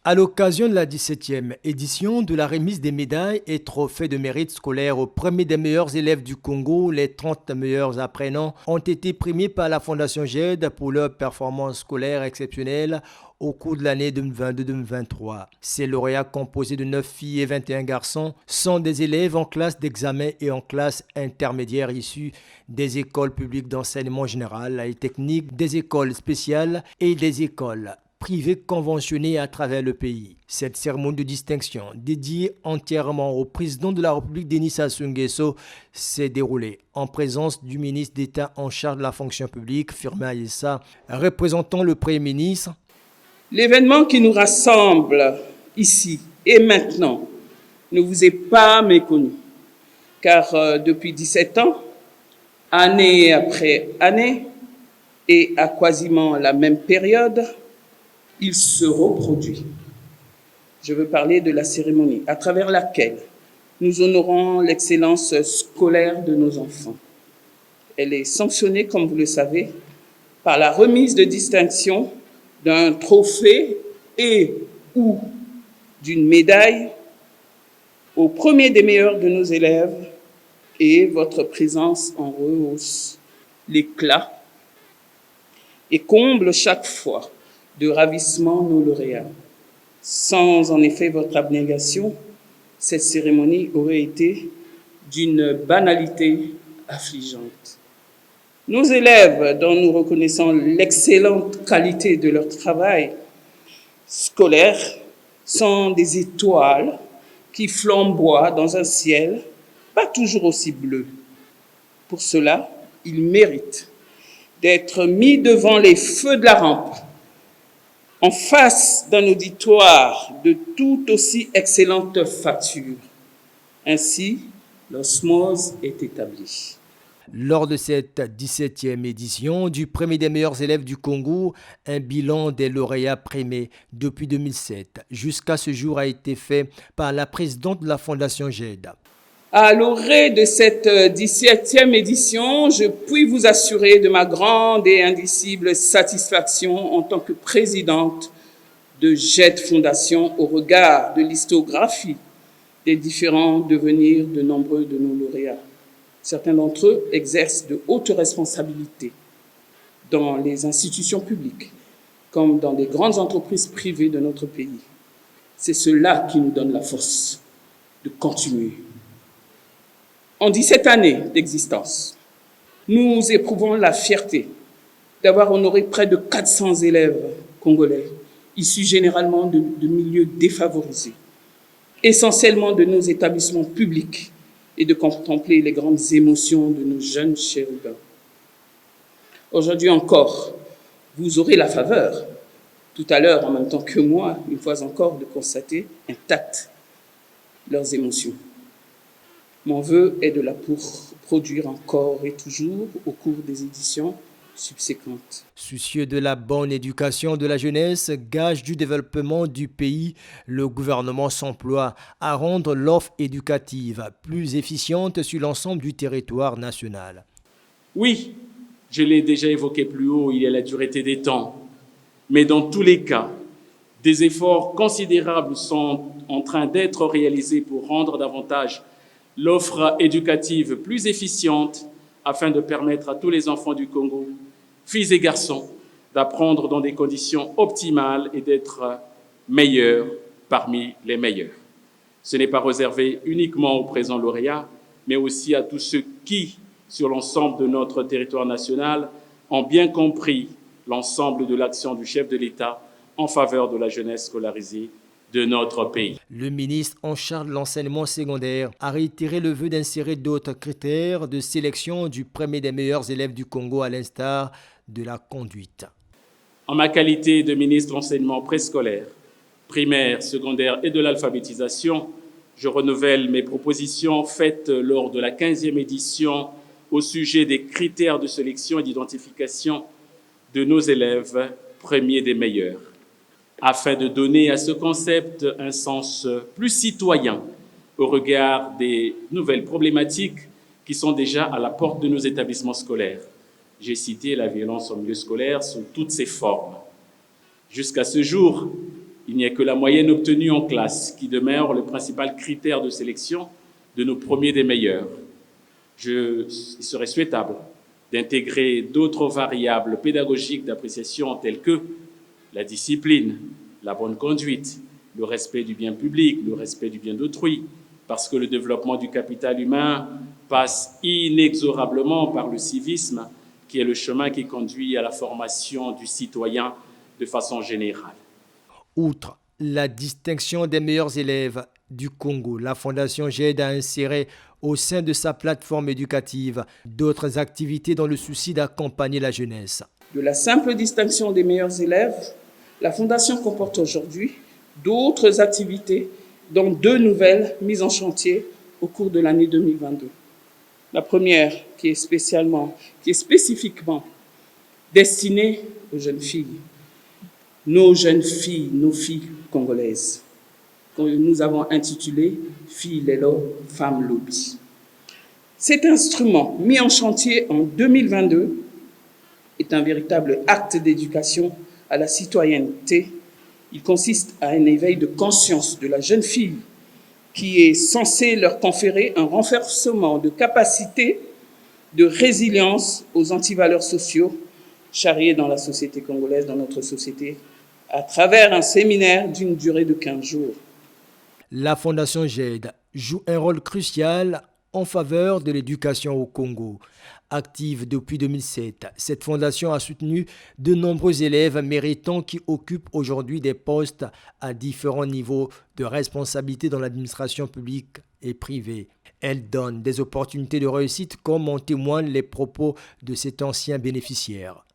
À l'occasion de la 17e édition de la remise des médailles et trophées de mérite scolaire aux premiers des meilleurs élèves du Congo, les 30 meilleurs apprenants ont été primés par la Fondation GED pour leur performance scolaire exceptionnelle au cours de l'année 2022-2023. Ces lauréats composés de 9 filles et 21 garçons sont des élèves en classe d'examen et en classe intermédiaire issus des écoles publiques d'enseignement général et technique, des écoles spéciales et des écoles privées conventionnées à travers le pays. Cette cérémonie de distinction, dédiée entièrement au président de la République Denis Sassou Nguesso, s'est déroulée en présence du ministre d'État en charge de la fonction publique, Firmin Aïssa, représentant le Premier ministre. L'événement qui nous rassemble ici et maintenant ne vous est pas méconnu, car depuis 17 ans, année après année, et à quasiment la même période, il se reproduit. Je veux parler de la cérémonie à travers laquelle nous honorons l'excellence scolaire de nos enfants. Elle est sanctionnée, comme vous le savez, par la remise de distinction d'un trophée et ou d'une médaille au premier des meilleurs de nos élèves, et votre présence en rehausse l'éclat et comble chaque fois de ravissement nos lauréats. Sans en effet votre abnégation, cette cérémonie aurait été d'une banalité affligeante. Nos élèves, dont nous reconnaissons l'excellente qualité de leur travail scolaire, sont des étoiles qui flamboient dans un ciel pas toujours aussi bleu. Pour cela, ils méritent d'être mis devant les feux de la rampe, en face d'un auditoire de tout aussi excellente facture. Ainsi, l'osmose est établie. Lors de cette 17e édition du premier des meilleurs élèves du Congo, un bilan des lauréats primés depuis 2007 jusqu'à ce jour a été fait par la présidente de la Fondation GED. À l'orée de cette 17e édition, je puis vous assurer de ma grande et indicible satisfaction en tant que présidente de GED Fondation au regard de l'histographie des différents devenirs de nombreux de nos lauréats. Certains d'entre eux exercent de hautes responsabilités dans les institutions publiques comme dans les grandes entreprises privées de notre pays. C'est cela qui nous donne la force de continuer. En 17 années d'existence, nous éprouvons la fierté d'avoir honoré près de 400 élèves congolais, issus généralement de milieux défavorisés, essentiellement de nos établissements publics, et de contempler les grandes émotions de nos jeunes chérubins. Aujourd'hui encore, vous aurez la faveur, tout à l'heure en même temps que moi, une fois encore, de constater intactes leurs émotions. Mon vœu est de la produire encore et toujours au cours des éditions subséquentes. Soucieux de la bonne éducation de la jeunesse, gage du développement du pays, le gouvernement s'emploie à rendre l'offre éducative plus efficiente sur l'ensemble du territoire national. Oui, je l'ai déjà évoqué plus haut, il y a la dureté des temps. Mais dans tous les cas, des efforts considérables sont en train d'être réalisés pour rendre davantage l'offre éducative plus efficiente afin de permettre à tous les enfants du Congo, filles et garçons, d'apprendre dans des conditions optimales et d'être meilleurs parmi les meilleurs. Ce n'est pas réservé uniquement aux présents lauréats, mais aussi à tous ceux qui, sur l'ensemble de notre territoire national, ont bien compris l'ensemble de l'action du chef de l'État en faveur de la jeunesse scolarisée de notre pays. Le ministre en charge de l'enseignement secondaire a réitéré le vœu d'insérer d'autres critères de sélection du premier des meilleurs élèves du Congo à l'instar de la conduite. En ma qualité de ministre de l'enseignement préscolaire, primaire, secondaire et de l'alphabétisation, je renouvelle mes propositions faites lors de la 15e édition au sujet des critères de sélection et d'identification de nos élèves premiers des meilleurs, afin de donner à ce concept un sens plus citoyen au regard des nouvelles problématiques qui sont déjà à la porte de nos établissements scolaires. J'ai cité la violence en milieu scolaire sous toutes ses formes. Jusqu'à ce jour, Il n'y a que la moyenne obtenue en classe qui demeure le principal critère de sélection de nos premiers des meilleurs. Il serait souhaitable d'intégrer d'autres variables pédagogiques d'appréciation telles que la discipline, la bonne conduite, le respect du bien public, le respect du bien d'autrui, parce que le développement du capital humain passe inexorablement par le civisme, qui est le chemin qui conduit à la formation du citoyen de façon générale. Outre la distinction des meilleurs élèves du Congo, la Fondation GED a inséré au sein de sa plateforme éducative d'autres activités dans le souci d'accompagner la jeunesse. De la simple distinction des meilleurs élèves, la Fondation comporte aujourd'hui d'autres activités, dont 2 nouvelles mises en chantier au cours de l'année 2022. La première, qui est spécifiquement destinée aux jeunes filles, nos filles congolaises, que nous avons intitulé « Filles Lelo, Femmes Lobby ». Cet instrument, mis en chantier en 2022, est un véritable acte d'éducation à la citoyenneté. Il consiste à un éveil de conscience de la jeune fille qui est censé leur conférer un renforcement de capacité de résilience aux antivaleurs sociaux charriés dans la société congolaise, dans notre société, à travers un séminaire d'une durée de 15 jours. La Fondation GED joue un rôle crucial en faveur de l'éducation au Congo. Active depuis 2007, cette fondation a soutenu de nombreux élèves méritants qui occupent aujourd'hui des postes à différents niveaux de responsabilité dans l'administration publique et privée. Elle donne des opportunités de réussite comme en témoignent les propos de cet ancien bénéficiaire.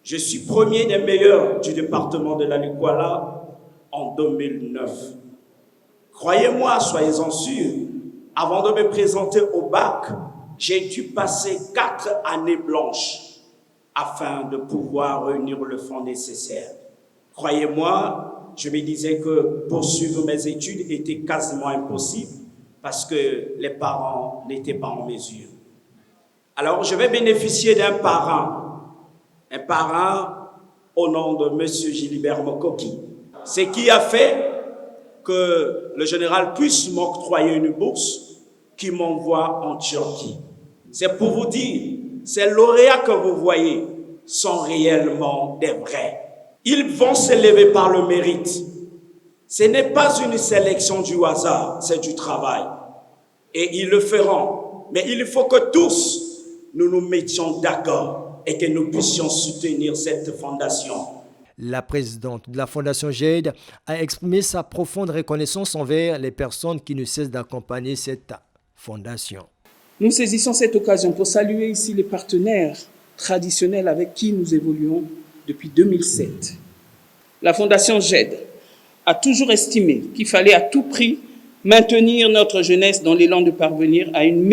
Je suis premier des meilleurs du département de la Likuala en 2009. Croyez-moi, soyez-en sûrs, avant de me présenter au bac, j'ai dû passer 4 années blanches afin de pouvoir réunir le fonds nécessaire. Croyez-moi, je me disais que poursuivre mes études était quasiment impossible parce que les parents n'étaient pas en mesure. Alors, je vais bénéficier d'un parrain au nom de M. Gilbert Mokoki. Ce qui a fait que le général puisse m'octroyer une bourse qui m'envoie en Turquie. C'est pour vous dire, ces lauréats que vous voyez sont réellement des vrais. Ils vont s'élever par le mérite. Ce n'est pas une sélection du hasard, c'est du travail. Et ils le feront. Mais il faut que tous, nous nous mettions d'accord et que nous puissions soutenir cette fondation. La présidente de la Fondation GED a exprimé sa profonde reconnaissance envers les personnes qui ne cessent d'accompagner cette fondation. Nous saisissons cette occasion pour saluer ici les partenaires traditionnels avec qui nous évoluons depuis 2007. La Fondation GED a toujours estimé qu'il fallait à tout prix maintenir notre jeunesse dans l'élan de parvenir à une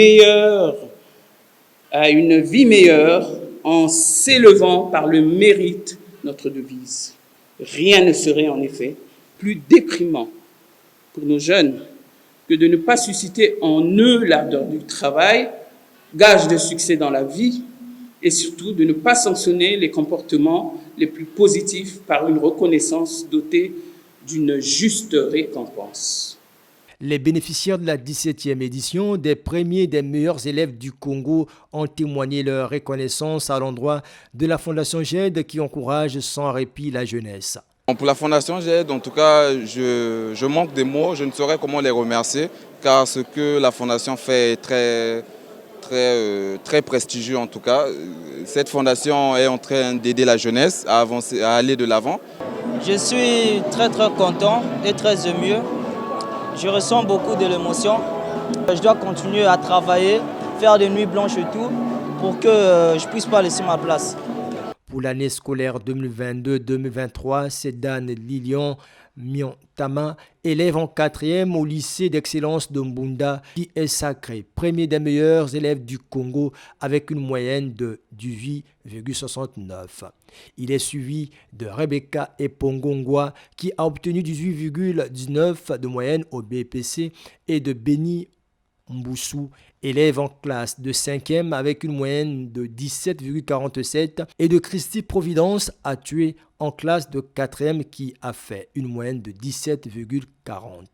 vie meilleure en s'élevant par le mérite, notre devise. Rien ne serait en effet plus déprimant pour nos jeunes que de ne pas susciter en eux l'ardeur du travail, gage de succès dans la vie, et surtout de ne pas sanctionner les comportements les plus positifs par une reconnaissance dotée d'une juste récompense. Les bénéficiaires de la 17e édition des premiers des meilleurs élèves du Congo ont témoigné leur reconnaissance à l'endroit de la Fondation GED qui encourage sans répit la jeunesse. Pour la Fondation GED, en tout cas, je manque des mots, je ne saurais comment les remercier, car ce que la Fondation fait est très prestigieux en tout cas. Cette fondation est en train d'aider la jeunesse à avancer, à aller de l'avant. Je suis très content et très ému. Je ressens beaucoup de l'émotion. Je dois continuer à travailler, faire des nuits blanches et tout, pour que je ne puisse pas laisser ma place. Pour l'année scolaire 2022-2023, Sedane Lilian Miontama, élève en 4e au lycée d'excellence de Mbunda, qui est sacré premier des meilleurs élèves du Congo avec une moyenne de 18,69. Il est suivi de Rebecca Epongongwa qui a obtenu 18,19 de moyenne au BPC et de Béni Mboussou, élève en classe de 5e avec une moyenne de 17,47 et de Christy Providence Atué en classe de 4e qui a fait une moyenne de 17,40.